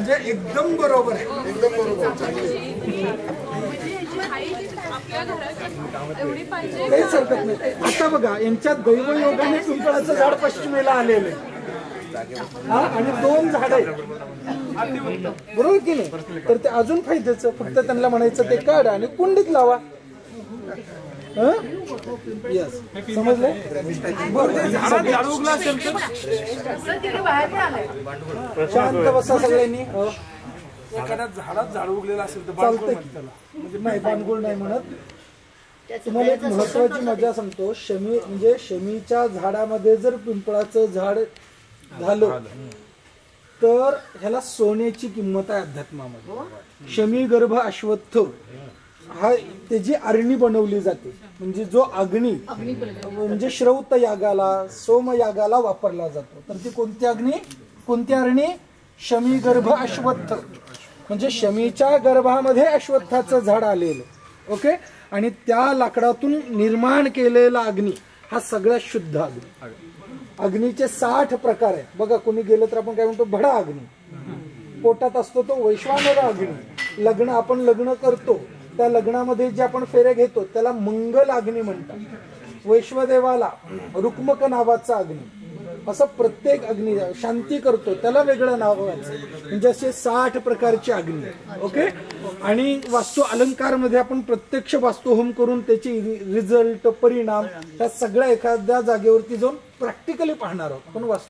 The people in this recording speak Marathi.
म्हणजे एकदम बरोबर आहे, एकदम बरोबर. काहीच हरकत नाही. आता बघा यांच्यात दैवयोगाने पिंपळाचं झाड पश्चिमेला आलेलं आहे आणि 2 झाड आहेत, बरोबर की नाही? तर ते अजून फायद्याचं. फक्त त्यांना म्हणायचं ते काढ आणि कुंडीत लावा. यस, समजलं? झाड उगला असेल तर शांत बसा सगळ्यांनी. एखाद्या झाडात झाड उगलेलं असेल तर चालतंय. म्हणजे नाही, बाणगुळ नाही म्हणत. तुम्हाला एक महत्वाची मजा सांगतो. शमी म्हणजे शमीच्या झाडामध्ये जर पिंपळाचं झाड झालं तर ह्याला सोन्याची किंमत आहे अध्यात्मामध्ये. शमी गर्भ अश्वत्थ हा त्याची अरणी बनवली जाते. म्हणजे जो अग्नी म्हणजे श्रौत यागाला, सोम यागाला वापरला जातो. तर ती कोणती अग्नी, कोणती अरणी? शमी गर्भ अश्वत्थ. म्हणजे शमीच्या गर्भामध्ये अश्वत्थाचं झाड आलेलं. ओके. आणि त्या लाकडातून निर्माण केलेला अग्नी हा सगळ्यात शुद्ध अग्नी. अग्नीचे 60 प्रकार आहेत. बघा, कोणी गेलं तर आपण काय म्हणतो, भडा अग्नी. पोटात असतो तो वैश्वानर अग्नी. लग्न आपण लग्न करतो त्या लग्नामध्ये जे आपण फेऱ्या घेतो त्याला मंगल अग्नी म्हणतात. वैश्वदेवाला रुक्मक नावाचा अग्नी. असं प्रत्येक अग्नी शांती करतो त्याला वेगळं नाव व्हायचं. म्हणजे असे 60 प्रकारचे अग्नी. ओके. आणि वास्तू अलंकार मध्ये आपण प्रत्यक्ष वास्तुहोम करून त्याची रिझल्ट, परिणाम ह्या सगळ्या एखाद्या जागेवरती जाऊन प्रॅक्टिकली पाहणार आहोत. पण वास्तू